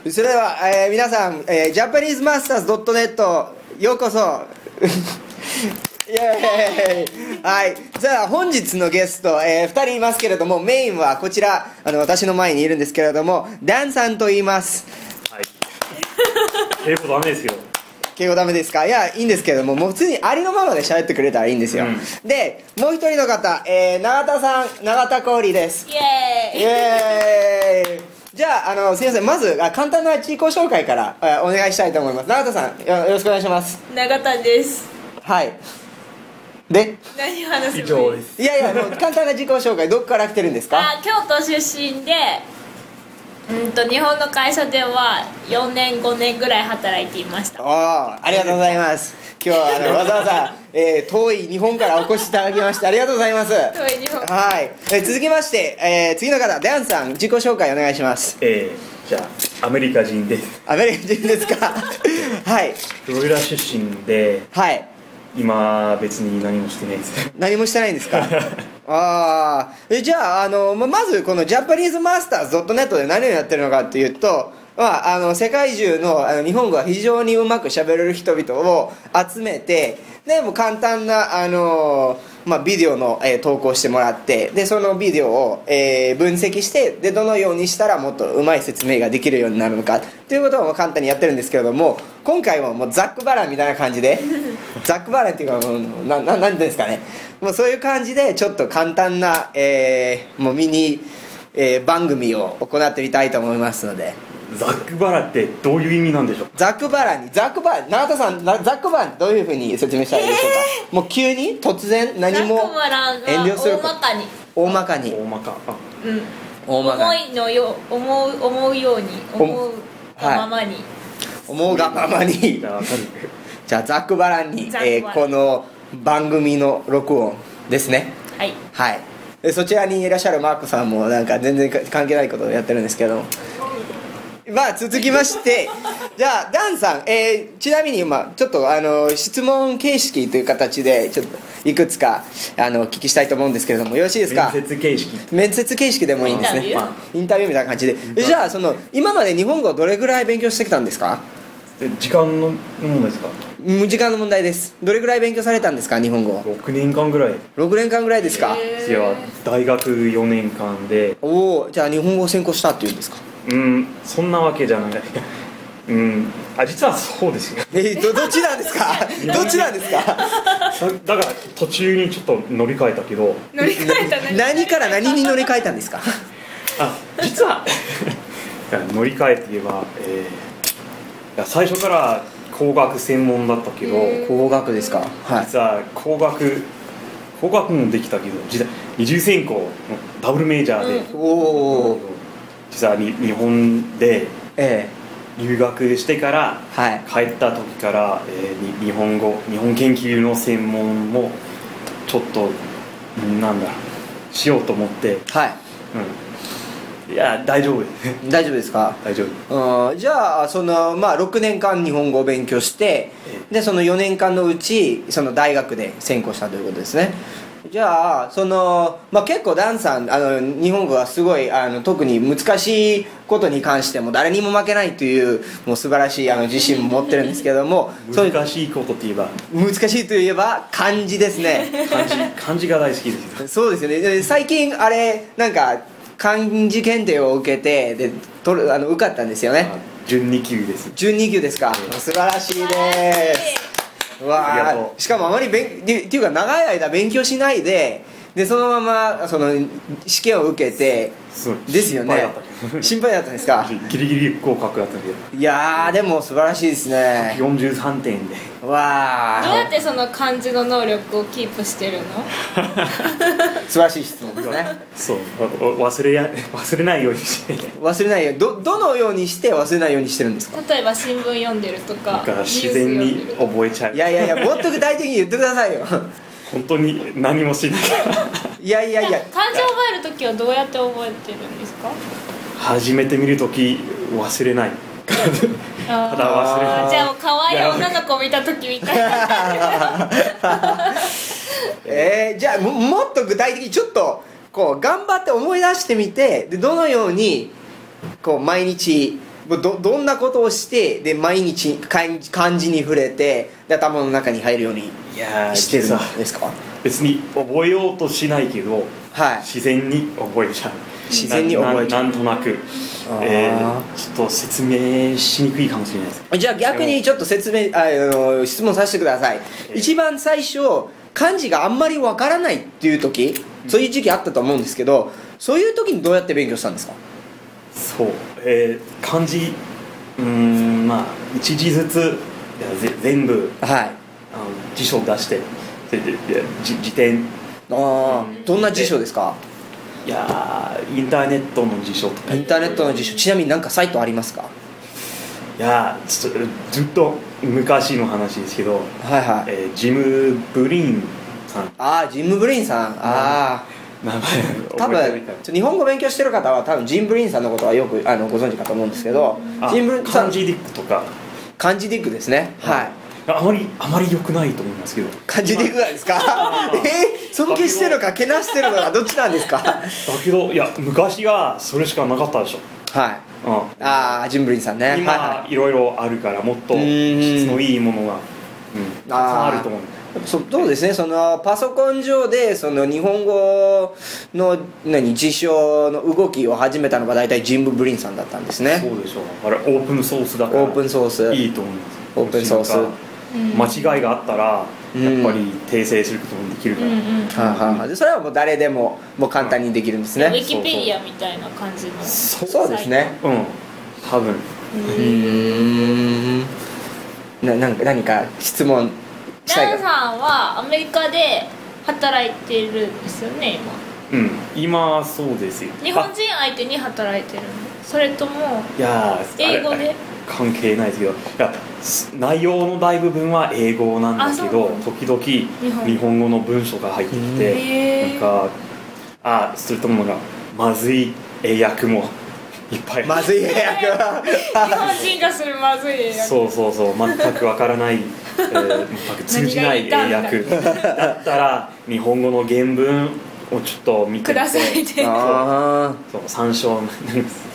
それでは、皆さん、japanesemasters.net ようこそイエーイ。はい、じゃあ本日のゲスト、2人いますけれども、メインはこちら、私の前にいるんですけれども、ダンさんと言います。はい。英語ダメですよ。敬語ダメですか？いや、いいんですけれども、もう普通にありのままで喋ってくれたらいいんですよ、で、もう一人の方、永田さん、永田香織です。イエーイ。イエーイ。じゃあ、すいません、まず簡単な自己紹介から、お願いしたいと思います。永田さん、よろしくお願いします。永田です。はい。で、何話すの？以上です。いやいや、もう簡単な自己紹介、どこから来てるんですか？京都出身で、日本の会社では4年5年ぐらい働いていました。ありがとうございます。今日はわざわざ、遠い日本からお越しいただきましてありがとうございます。遠い日本。はい、続きまして、次の方、ダンさん、自己紹介お願いします。じゃあアメリカ人です。アメリカ人ですか？はい。フロリダ出身で、はい。今別に何もしてないです。何もしてないんですか？じゃあ、まずこのジャパニーズマスターズ .net で何をやってるのかっていうと、世界中の、日本語が非常にうまく喋れる人々を集めて、でもう簡単な、ビデオの、投稿してもらって、でそのビデオを、分析して、でどのようにしたらもっとうまい説明ができるようになるのかということを簡単にやってるんですけれども、今回はもうザックバランみたいな感じでザックバランっていうか、なんていうんですかね、もうそういう感じでちょっと簡単な、もうミニ、番組を行ってみたいと思いますので。ザックバラってどういう意味なんでしょう？ザックバラン、永田さん、ザックバランどういうふうに説明したらいいでしょうか？もう急に突然何も遠慮すること、大まかに思うように思うがままに、思うがままにじゃあザックバランに、この番組の録音ですね。はい、でそちらにいらっしゃるマークさんもなんか全然関係ないことをやってるんですけど、続きましてじゃあダンさん、ちなみに今ちょっと質問形式という形でちょっといくつかお聞きしたいと思うんですけれども、よろしいですか？面接形式でもいいんですね。インタビューみたいな感じで。じゃあ今まで日本語をどれぐらい勉強してきたんですか？時間の問題ですか？時間の問題です。どれぐらい勉強されたんですか、日本語？6年間ぐらい。6年間ぐらいですか？次は大学4年間で。じゃあ日本語を専攻したっていうんですか？そんなわけじゃない。実はそうですよ。どっちなんですか？どっちなんですか？だから途中にちょっと乗り換えたけど。何から何に乗り換えたんですか？実は乗り換えて言えば、最初から工学専門だったけど。工学ですか？はい。実は工学もできたけど、実は二重専攻のダブルメジャーで、実は日本で留学してから帰った時から、日本研究の専門もちょっとしようと思って、いや大丈夫大丈夫ですか？大丈夫。じゃあ6年間日本語を勉強して、でその4年間のうち大学で専攻したということですね。じゃあ結構ダンさん日本語はすごい特に難しいことに関しても誰にも負けないというもう素晴らしい自信も持ってるんですけども、難しいことといえば漢字ですね。漢字が大好きです。そうですよね。最近なんか漢字検定を受けてで受かったんですよね。準2級です。準2級ですか？素晴らしいです。しかもあまりっていうか長い間勉強しないでそのまま試験を受けてですよね。心配だったんですか？ギリギリ合格だったけど。いやでも素晴らしいですね。43点で。どうやってその漢字の能力をキープしてるの？素晴らしい質問ですね。そう、忘れないようにして忘れないようにどのようにして忘れないようにしてるんですか？例えば新聞読んでるとか自然に覚えちゃう。いやもっと具体的に言ってくださいよ。本当に何もしない。いや漢字を覚えるときはどうやって覚えてるんですか？初めて見るとき忘れない。ただ忘れない。じゃあもう可愛い女の子を見たときみたいな。じゃあもっと具体的にちょっと頑張って思い出してみて、でどのように毎日どんなことをしてで毎日漢字に触れてで頭の中に入るようにしてるんですか？別に覚えようとしないけど、はい、自然に覚えちゃう。自然に覚えちゃう。なんとなく、ちょっと説明しにくいかもしれないです。じゃあ逆にちょっと質問させてください。一番最初漢字があんまりわからないっていう時、そういう時期あったと思うんですけど、そういう時にどうやって勉強したんですか？そう、漢字まあ一字ずつ全部、はい、辞書を出して辞典。どんな辞書ですか？いやインターネットの辞書とか。インターネットの辞書、ちなみに何かサイトありますか？いやずっと昔の話ですけど、はいはい、ジム・ブリンさん。ジム・ブリンさん、名前多分日本語勉強してる方は多分ジム・ブリンさんのことはよくご存知かと思うんですけど、ジム・ブリンさん、漢字ディックとか。漢字ディックですね、はい。あまり良くないと思いますけど。漢字ディックなんですか？尊敬してるのかけなしてるのかどっちなんですか？だけどいや昔はそれしかなかったでしょ。はい、ジム・ブリンさんね。今いろいろあるからもっと質のいいものがたくさんあると思う。そうですね、そのパソコン上でその日本語の辞書の動きを始めたのが大体ジム・ブリンさんだったんですね。そうでしょう。あれオープンソースだから。オープンソースいいと思います。オープンソース、間違いがあったらやっぱり訂正することもできるから、でそれはもう誰でも簡単にできるんですね。ウィキペディアみたいな感じの。そうですね、多分。何か質問したいか。ダンさんはアメリカで働いてるんですよね今。今そうですよ。日本人相手に働いてるの？それとも英語で？関係ないですけど、いや内容の大部分は英語なんだけど、時々日本語の文章が入ってきて、なんかそれともまずい英訳もいっぱい。まずい英訳日本人がするまずい英訳。そう全くわからない全く通じない英訳だったら日本語の原文をちょっと見てくださいって参照になります。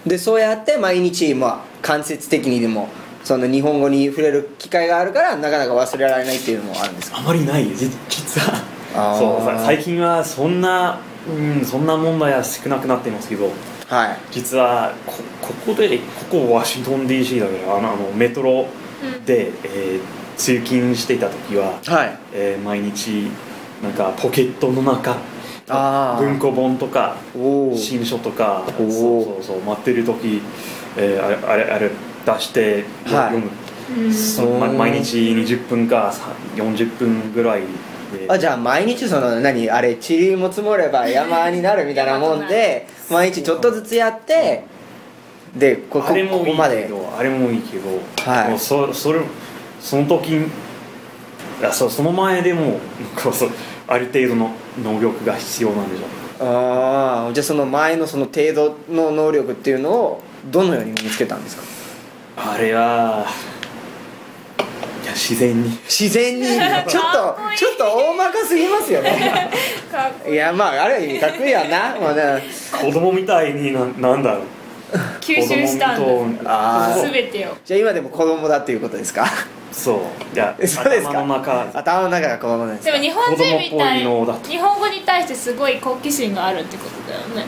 でそうやって毎日、間接的にでもその日本語に触れる機会があるからなかなか忘れられないっていうのもあるんですか？あまりない実は。そう最近はそんな問題は少なくなっていますけど、実はここワシントン DC だからメトロで、通勤していた時は、毎日なんかポケットの中文庫本とか新書とかそう待ってる時、あれ出して読む、毎日20分か40分ぐらいで。じゃあ毎日あれ塵も積もれば山になるみたいなもんで毎日ちょっとずつやってでここまで。あれもいいけど、もうその時その前でもある程度の能力が必要なんでしょう。じゃあその前のその程度の能力っていうのをどのように身につけたんですか？あれは自然にちょっと大まかすぎますよねいやある意味かっこいいやんな子供みたいになんだろう吸収したんだ全てを。じゃあ今でも子供だっていうことですか？そうですか。頭の中が子供なんですか？でも日本人みたい日本語に対してすごい好奇心があるってことだよね。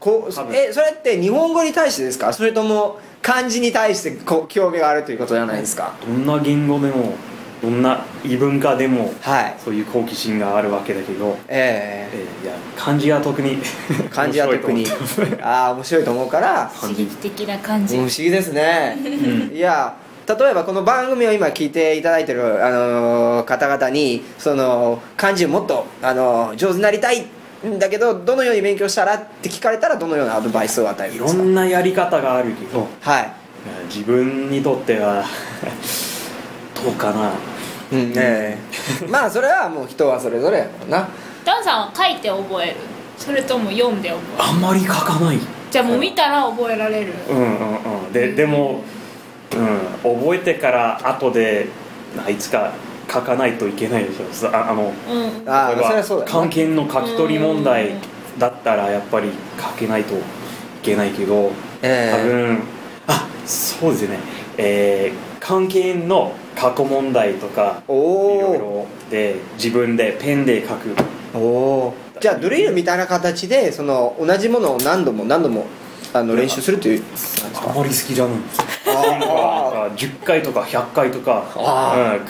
それって日本語に対してですか？それとも漢字に対して興味があるということじゃないですか？どんな言語でもどんな異文化でも、そういう好奇心があるわけだけど、漢字は特に面白いと思うから刺激的な感じ。不思議ですねいや例えばこの番組を今聞いていただいている、方々にその漢字をもっと上手になりたいんだけどどのように勉強したらって聞かれたらどのようなアドバイスを与えるんですか？いろんなやり方があるけど、自分にとってはどうかな。それはもう人はそれぞれやからな。ダンさんは書いて覚える？それとも読んで覚える？あんまり書かない。じゃあもう見たら覚えられる？でも覚えてから後でいつか書かないといけないでしょ。それは漢検の書き取り問題だったらやっぱり書けないといけないけど、多分そうですね、関係の過去問題とかいろいろで自分でペンで書く。じゃあドリルみたいな形でその同じものを何度も練習するという。あまり好きじゃないんですよ。10回とか100回とか、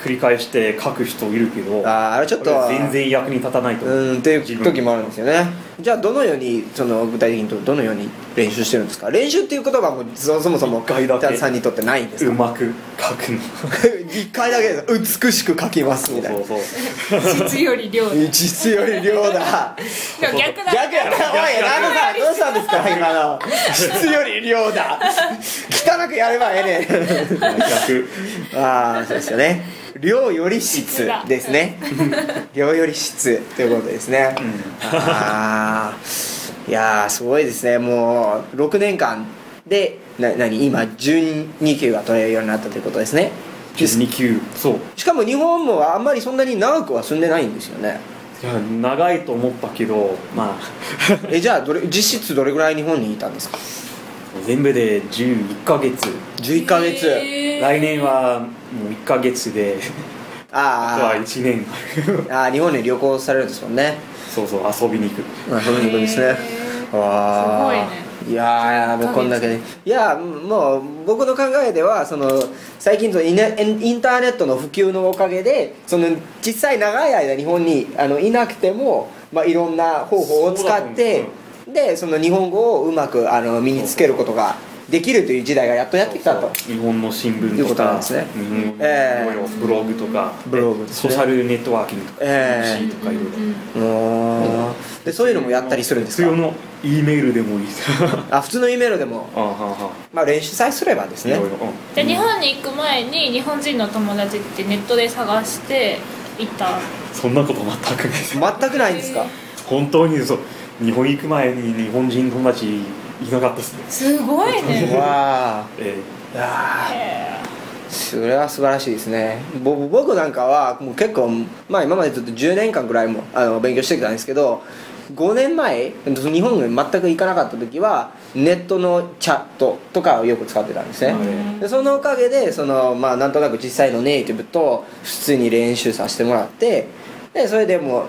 繰り返して書く人いるけど、あれちょっと全然役に立たないとっていう時もあるんですよね。じゃあどのように具体的にどのように練習してるんですか？練習っていう言葉もそもそも1回だけさんにとってないんですか？うまく書くの1回だけです美しく書きますみたいな。質より量だ。質より量だ。でも逆だ。逆や。おい、ランドさんどうしたんですか今の。質より量だ。汚くやればええねん。逆。そうですよね。量より質ですね。量より質ということですね。いやーすごいですね。もう6年間で今12級が取れるようになったということですね。12級。そう。しかも日本もあんまりそんなに長くは住んでないんですよね。いや長いと思ったけど、じゃあ実質どれぐらい日本にいたんですか？全部で11ヶ月。11ヶ月。来年はもう1ヶ月で、あとは1年。日本に旅行されるんですもんね。そうそう、遊びに行く。遊びに行くんですね。すごいね。いやもうこんだけね。いやもう僕の考えでは最近インターネットの普及のおかげで実際長い間日本にいなくても、いろんな方法を使ってで日本語をうまく身につけることができるという時代がやっとやってきたと。日本の新聞とかブログとかソーシャルネットワーキングとか PC とかいろいろでそういうのもやったりするんですか？普通の E メールでもいいです。普通の E メールでも練習さえすればですね。で日本に行く前に日本人の友達ってネットで探して行った？そんなこと全くないです。全くないんですか？本当にそう日本行く前に日本人友達いなかったですね。すごいね。わそれは素晴らしいですね。僕なんかはもう結構、今までずっと10年間ぐらいも勉強してきたんですけど、5年前日本に全く行かなかった時はネットのチャットとかをよく使ってたんですね。でそのおかげでなんとなく実際のネイティブと普通に練習させてもらって、でそれでも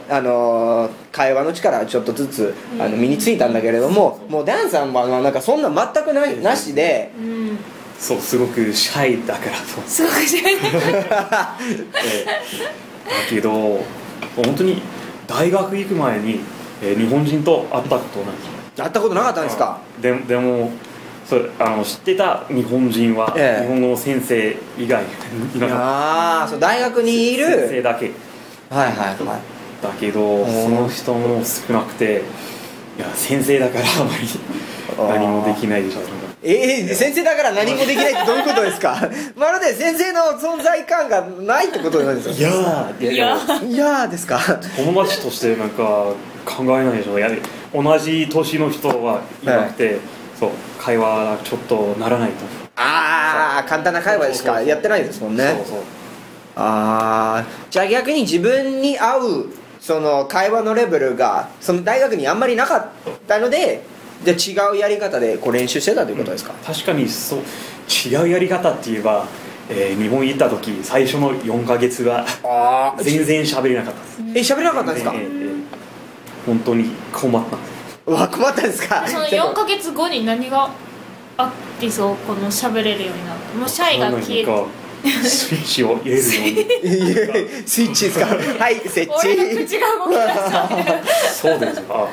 会話の力はちょっとずつ身についたんだけれども、もうダンさんはなんかそんな全くなしで、そうすごくシャイだからすごくシャイだけど本当に大学行く前に日本人と会ったことない。会ったことなかったんですか？でも知ってた日本人は日本語の先生以外いなかった。大学にいる先生だけ。だけどその人も少なくて、いや先生だからあまり何もできないでしょ。先生だから何もできないってどういうことですか？まるで先生の存在感がないってことなんですか？いやですか？友達としてなんか考えないでしょ。同じ年の人はいなくて、そう会話ちょっとならないと。簡単な会話しかやってないですもんね。じゃあ逆に自分に合う会話のレベルが大学にあんまりなかったので、じゃあ違うやり方で練習してたということですか？確かにそう違うやり方って言えば、日本行った時最初の4ヶ月は全然喋れなかったです。喋れなかったんですか？本当に困った。困ったんですか？その4ヶ月後に何があって喋れるようになった？もうシャイが消えてスイッチを入れるようにスイッチですか？はい設置。俺の口が動き出したみたいな。そうですか。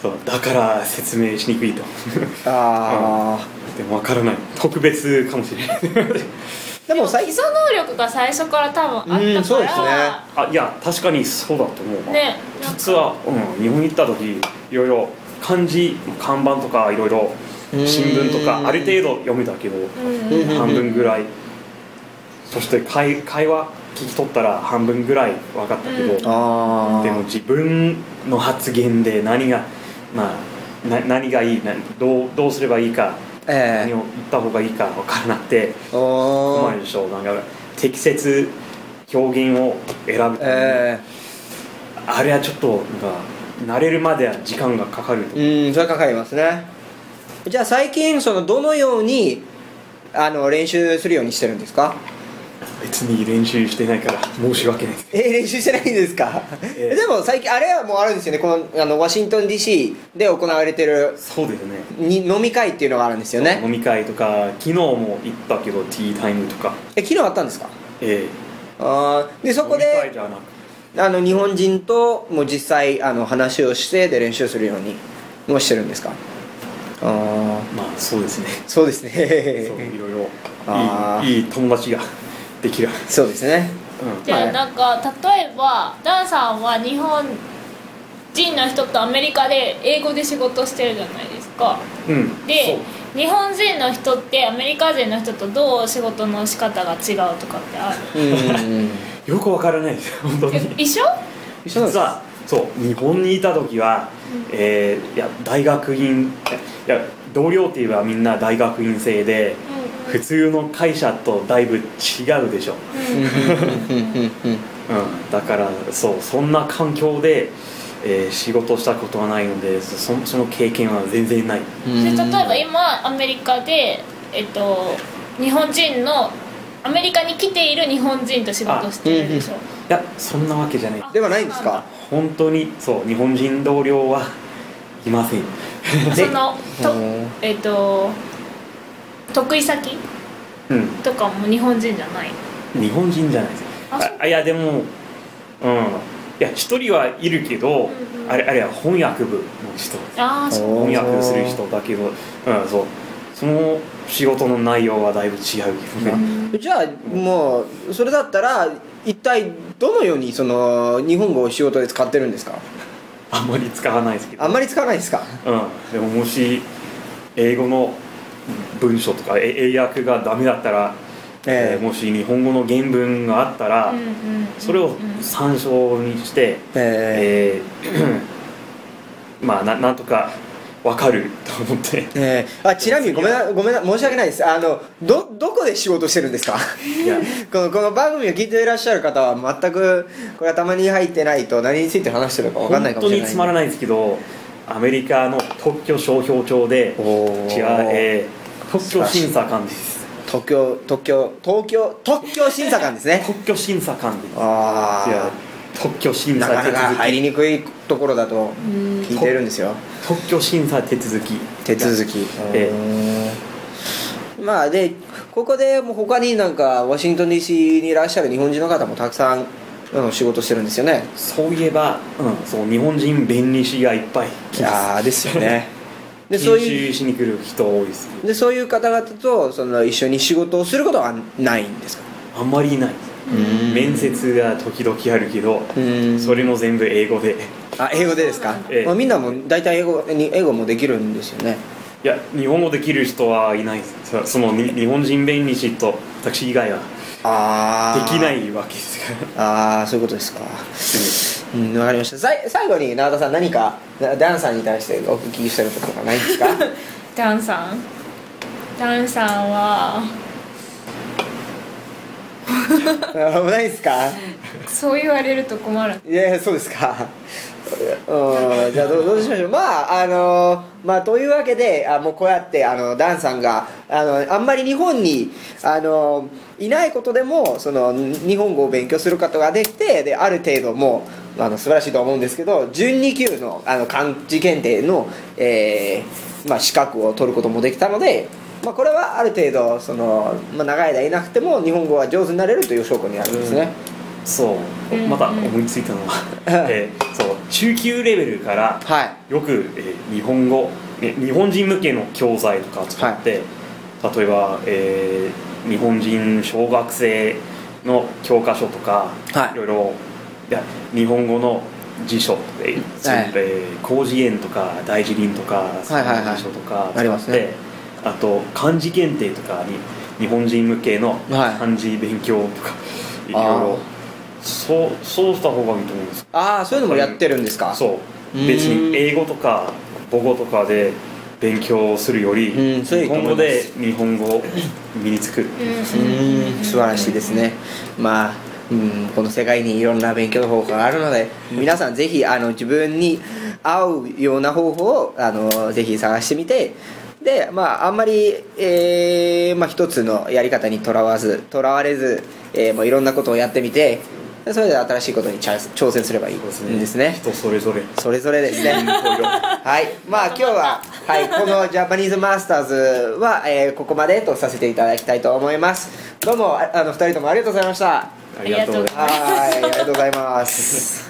そうだから説明しにくいと。でも分からない。特別かもしれない。でも基礎能力が最初から多分あったから。そうですね。いや確かにそうだと思う。ね。実は日本に行った時いろいろ漢字看板とかいろいろ新聞とかある程度読めたけど半分ぐらい。そして会話聞き取ったら半分ぐらい分かったけど、でも自分の発言で何がいい、どうすればいいか、何を言った方がいいか分からなくて困るでしょ。なんか適切表現を選ぶために、あれはちょっとなんか慣れるまでは時間がかかると。それかかりますね。じゃあ最近そのどのように練習するようにしてるんですか？別に練習してないから申し訳ないです。練習してないんですか？でも最近あれはもうあるんですよね、このワシントン DC で行われてるそうですね、飲み会っていうのがあるんですよね。飲み会とか昨日も行ったけどティータイムとか。昨日あったんですか？でそこ飲み会でじゃなく日本人ともう実際話をしてで練習するようにもしてるんですか？まあそうですね。そうですね。そういろいろいい友達ができる。そうですね。じゃあなんか例えばダンさんは日本人の人とアメリカで英語で仕事してるじゃないですか。で日本人の人ってアメリカ人の人とどう仕事の仕方が違うとかってある？よくわからないです本当に。一緒実はそう日本にいた時は、いや大学院いや同僚っていうのはみんな大学院生で、普通の会社とだいぶ違うでしょ。だからそんな環境で、仕事したことはないのでその経験は全然ない。で例えば今アメリカで、日本人のアメリカに来ている日本人と仕事してるでしょ。いやそんなわけじゃない。ではないんですか？本当にそう日本人同僚はいません。得意先、とかも日本人じゃない？日本人じゃないです。いやでもいや一人はいるけど、あれは翻訳部の人。翻訳する人だけど、その仕事の内容はだいぶ違うけど。じゃあもうそれだったら一体どのようにその日本語を仕事で使ってるんですか？あんまり使わないですけど。あんまり使わないですか？でももし英語の文章とか英訳がダメだったら、もし日本語の原文があったら、それを参照にして、まあなんとか分かると思って。ちなみにごめんな申し訳ないです。どこで仕事してるんですか？いやこの番組を聞いていらっしゃる方は全くこれはたまに入ってないと何について話してるか分かんないかもしれない。本当につまらないですけど、アメリカの特許商標庁で特許審査官です。特許審査官ですね。特許審査官です。特許審査なかなか入りにくいところだと聞いてるんですよ。特許審査手続き。まあでここでもう他になんかワシントン DC にいらっしゃる日本人の方もたくさん仕事してるんですよね。そういえば、そう日本人弁理士がいっぱい来ます。ですよね。で研修しに来る人多いです。でそういう方々と一緒に仕事をすることはないんですか？あんまりない。面接が時々あるけど、それも全部英語で。英語でですか？みんなも大体英語もできるんですよね。いや日本語できる人はいないです。その日本人弁理士と私以外はできないわけですから。そういうことですか。わかりました。最後に永田さん何かダンさんに対してお聞きしたいこととかないんですか？ダンさんはないですか？そう言われると困る。いやそうですか。じゃあどうしましょう。まあというわけでもうこうやってダンさんがあんまり日本にいないことでも日本語を勉強することができて、である程度もう素晴らしいと思うんですけど、準2級の漢字検定の、資格を取ることもできたので、これはある程度長い間いなくても日本語は上手になれるという証拠になるんですね。そうまた思いついたのはそう中級レベルからよく、日本人向けの教材とか使って、例えば、日本人小学生の教科書とか、いろいろ日本語の辞書で、広辞苑とか大辞林とかそういう辞書とか使って、あと漢字検定とかに日本人向けの漢字勉強とかいろいろそうした方がいいと思うんです。そういうのもやってるんですか？そう別に英語とか母語とかで勉強するより、日本語で日本語を身につく。素晴らしいですね。この世界にいろんな勉強方法があるので、皆さんぜひ自分に合うような方法をぜひ探してみて、であんまり、一つのやり方にとらわれず、もういろんなことをやってみて、それで新しいことに挑戦すればいいんですね。人それぞれですね。はい、今日は、このジャパニーズマスターズは、ここまでとさせていただきたいと思います。どうも2人ともありがとうございました。ありがとうございます。ありがとうございます。